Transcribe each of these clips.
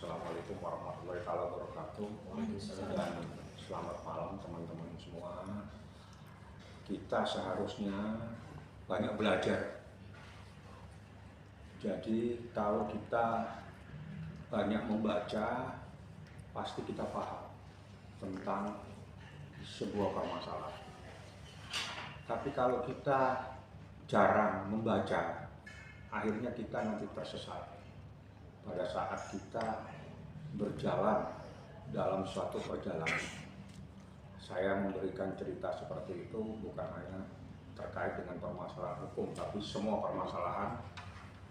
Assalamualaikum warahmatullahi wabarakatuh. Dan selamat malam teman-teman semua. Kita seharusnya banyak belajar. Jadi kalau kita banyak membaca, pasti kita paham tentang sebuah permasalahan. Tapi kalau kita jarang membaca, akhirnya kita nanti tersesat pada saat kita berjalan dalam suatu perjalanan. Saya memberikan cerita seperti itu bukan hanya terkait dengan permasalahan hukum, tapi semua permasalahan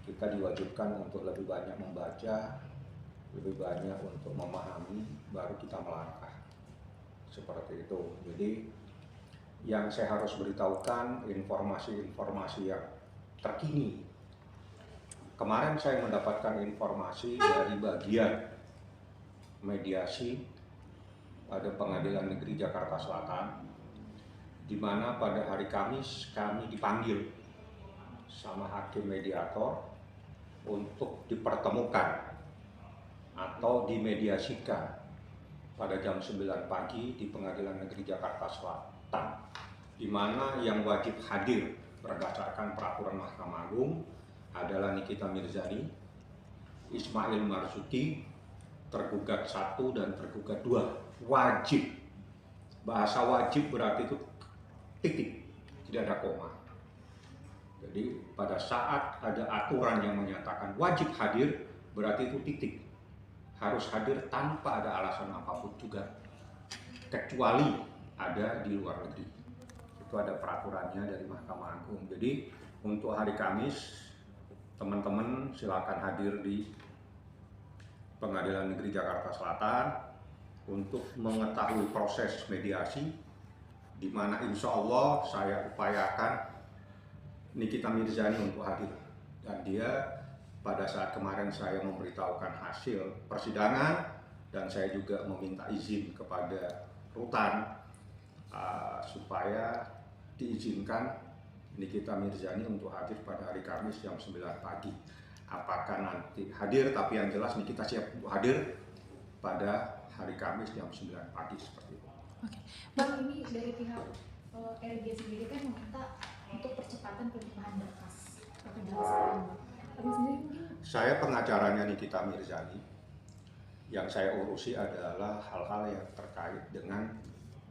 kita diwajibkan untuk lebih banyak membaca, lebih banyak untuk memahami, baru kita melangkah. Seperti itu. Jadi yang saya harus beritahukan informasi-informasi yang terkini. Kemarin saya mendapatkan informasi dari bagian mediasi pada Pengadilan Negeri Jakarta Selatan, di mana pada hari Kamis kami dipanggil sama hakim mediator untuk dipertemukan atau dimediasikan pada jam 9 pagi di Pengadilan Negeri Jakarta Selatan, di mana yang wajib hadir berdasarkan peraturan Mahkamah Agung adalah Nikita Mirzani, Ismail Marzuki, tergugat 1 dan tergugat 2. Wajib. Bahasa wajib berarti itu titik, tidak ada koma. Jadi pada saat ada aturan yang menyatakan wajib hadir, berarti itu titik. Harus hadir tanpa ada alasan apapun juga, kecuali ada di luar negeri. Itu ada peraturannya dari Mahkamah Agung. Jadi untuk hari Kamis, teman-teman silakan hadir di Pengadilan Negeri Jakarta Selatan untuk mengetahui proses mediasi, di mana insya Allah saya upayakan Nikita Mirzani untuk hadir. Dan dia pada saat kemarin saya memberitahukan hasil persidangan, dan saya juga meminta izin kepada rutan supaya diizinkan Nikita Mirzani untuk hadir pada hari Kamis jam 9 pagi. Apakah nanti hadir, tapi yang jelas Nikita siap untuk hadir pada hari Kamis jam 9 pagi seperti itu. Oke. Bang, ini dari pihak RG sendiri kan meminta untuk percepatan pelimpahan berkas. Abang sendiri mungkin? Saya pengacaranya Nikita Mirzani. Yang saya urusi adalah hal-hal yang terkait dengan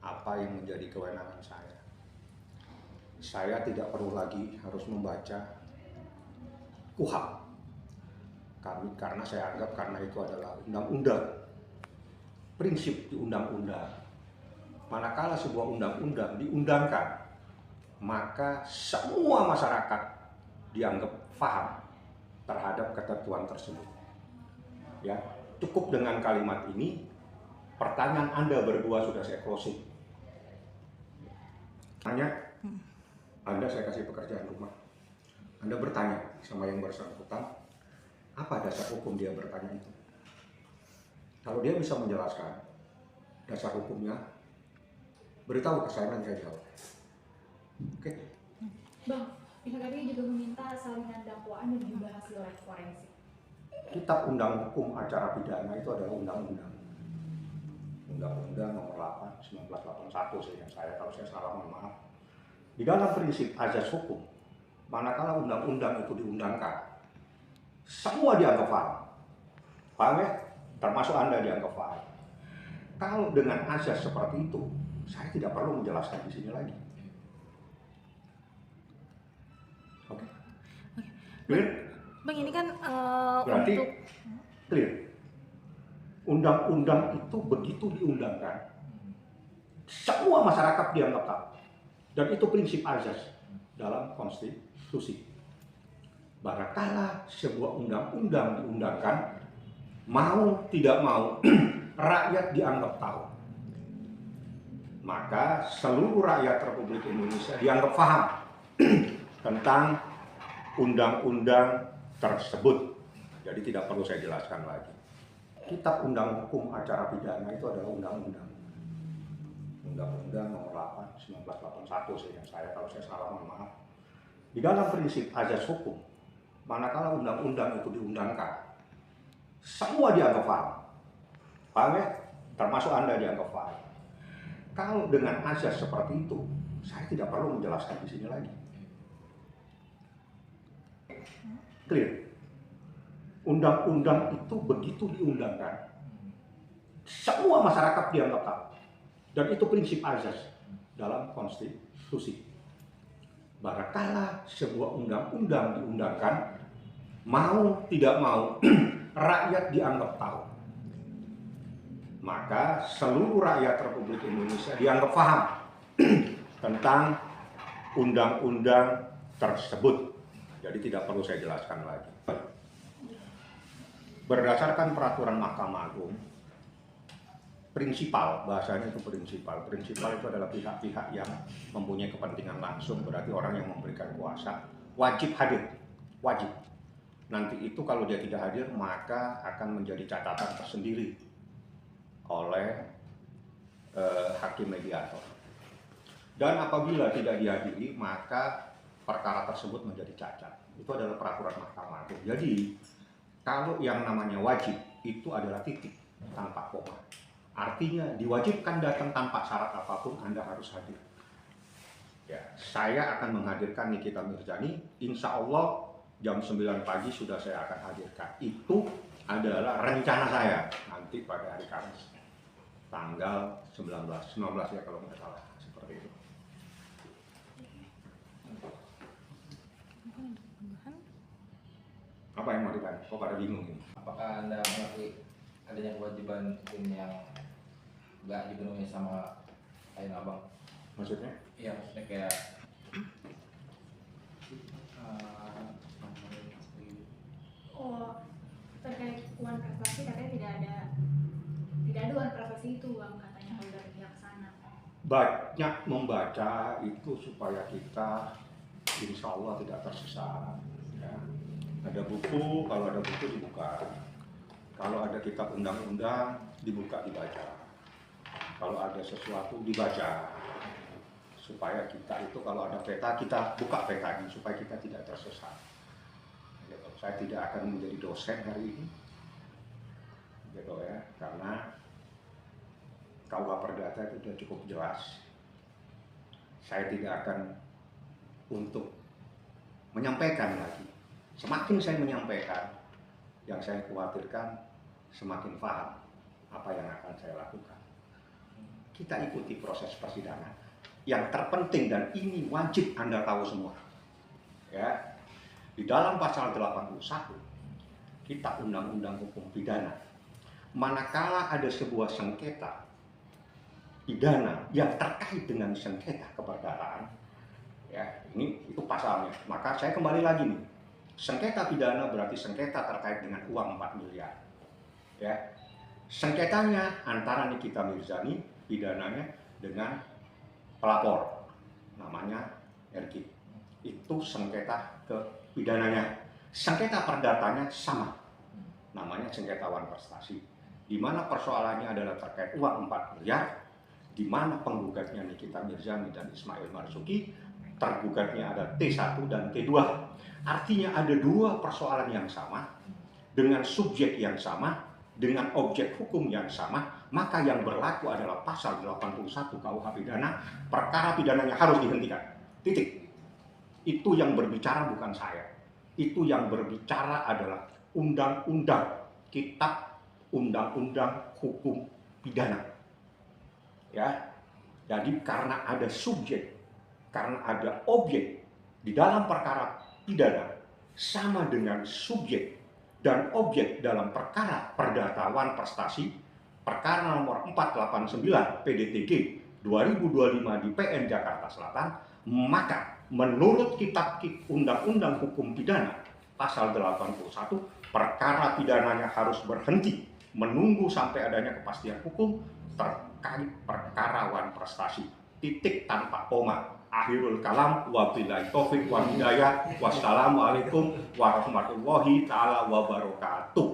apa yang menjadi kewenangan saya. Saya tidak perlu lagi harus membaca KUHP karena saya anggap karena itu adalah undang-undang, prinsip di undang-undang. Manakala sebuah undang-undang diundangkan, maka semua masyarakat dianggap paham terhadap ketentuan tersebut. Ya, cukup dengan kalimat ini. Pertanyaan Anda berdua sudah saya closing. Tanya. Anda saya kasih pekerjaan rumah. Anda bertanya sama yang bersangkutan, apa dasar hukum dia bertanya itu? Kalau dia bisa menjelaskan dasar hukumnya, beritahu ke saya, nanti saya jawab. Oke? Bang, pihak RI juga meminta salinan dakwaan dan juga hasil lab forensik. Kitab Undang Hukum Acara Pidana itu adalah undang-undang. Undang-Undang nomor 8, 1981 seingat saya, kalau saya salah mohon maaf. Di dalam prinsip azas hukum, manakala undang-undang itu diundangkan, semua dianggap paham. Paham ya? Termasuk Anda dianggap paham. Kalau dengan azas seperti itu, saya tidak perlu menjelaskan di sini lagi. Oke? Clear? Bang, ini kan berarti untuk clear. Undang-undang itu begitu diundangkan, semua masyarakat dianggap tahu. Dan itu prinsip azas dalam konstitusi. Manakala sebuah undang-undang diundangkan, mau tidak mau rakyat dianggap tahu, maka seluruh rakyat Republik Indonesia dianggap paham tentang undang-undang tersebut. Jadi tidak perlu saya jelaskan lagi. Kitab Undang Hukum Acara Pidana itu adalah undang-undang. Undang-Undang nomor 8, 1981 seingat saya, kalau saya salah mohon maaf. Di dalam prinsip azas hukum, manakala undang-undang itu diundangkan, semua dianggap paham. Paham ya? Termasuk Anda dianggap paham. Kalau dengan azas seperti itu, saya tidak perlu menjelaskan di sini lagi. Clear? Undang-undang itu begitu diundangkan, semua masyarakat dianggap tahu. Dan itu prinsip azas dalam konstitusi. Manakala sebuah undang-undang diundangkan, mau tidak mau, rakyat dianggap tahu. Maka seluruh rakyat Republik Indonesia dianggap paham tentang undang-undang tersebut. Jadi tidak perlu saya jelaskan lagi. Berdasarkan peraturan Mahkamah Agung, prinsipal, bahasanya itu prinsipal. Prinsipal itu adalah pihak-pihak yang mempunyai kepentingan langsung, berarti orang yang memberikan kuasa, wajib hadir, wajib. Nanti itu kalau dia tidak hadir, maka akan menjadi catatan tersendiri oleh hakim mediator. Dan apabila tidak dihadiri, maka perkara tersebut menjadi cacat. Itu adalah peraturan Mahkamah Agung. Jadi, kalau yang namanya wajib, itu adalah titik tanpa koma. Artinya diwajibkan datang tanpa syarat apapun, Anda harus hadir. Ya, saya akan menghadirkan Nikita Mirzani, insya Allah jam 9 pagi sudah saya akan hadirkan. Itu adalah rencana saya nanti pada hari Kamis, tanggal 19 ya kalau nggak salah, seperti itu. Apa yang mau ditanya? Kok pada bingung ini? Apakah Anda mengakui adanya kewajiban hukum yang nggak dipenuhi sama klien Abang? Maksudnya? Iya, maksudnya kayak terkait uang prestasi katanya tidak ada uang prestasi itu uang katanya kalau dari pihak sana. Banyak membaca itu supaya kita insya Allah tidak tersesat. Ya. Ada buku, kalau ada buku dibuka. Kalau ada kitab undang-undang dibuka dibaca. Kalau ada sesuatu dibaca. Supaya kita itu kalau ada peta kita buka petanya supaya kita tidak tersesat. Saya tidak akan menjadi dosen hari ini, gitu ya, karena KUH Perdata itu sudah cukup jelas. Saya tidak akan untuk menyampaikan lagi. Semakin saya menyampaikan, yang saya khawatirkan semakin paham apa yang akan saya lakukan. Kita ikuti proses persidangan. Yang terpenting dan ini wajib Anda tahu semua, ya. Di dalam pasal 81 Kitab Undang-Undang Hukum Pidana, manakala ada sebuah sengketa pidana yang terkait dengan sengketa keperdataan, ya ini itu pasalnya. Maka saya kembali lagi nih, sengketa pidana berarti sengketa terkait dengan uang 4 miliar. Ya, sengketanya antara Nikita Mirzani, pidananya dengan pelapor, namanya RG. Itu sengketa ke pidananya. Sengketa perdatanya sama, namanya sengketa wan prestasi, di mana persoalannya adalah terkait uang 4 miliar, di mana penggugatnya Nikita Mirzani dan Ismail Marzuki, tergugatnya ada T1 dan T2. Artinya ada dua persoalan yang sama, dengan subjek yang sama, dengan objek hukum yang sama, maka yang berlaku adalah pasal 81 KUH Pidana, perkara pidananya harus dihentikan. Titik. Itu yang berbicara bukan saya. Itu yang berbicara adalah undang-undang, kitab undang-undang hukum pidana. Ya. Jadi karena ada subjek, karena ada objek di dalam perkara pidana sama dengan subjek dan objek dalam perkara perdata wan prestasi, perkara nomor 489 PDTG 2025 di PN Jakarta Selatan, maka menurut kitab Undang-Undang Hukum Pidana pasal 81, perkara pidananya harus berhenti menunggu sampai adanya kepastian hukum terkait perkara wan prestasi. Titik tanpa koma. Akhirul kalam, wabillahi taufiq wal hidayah. Wassalamualaikum warahmatullahi taala wabarakatuh.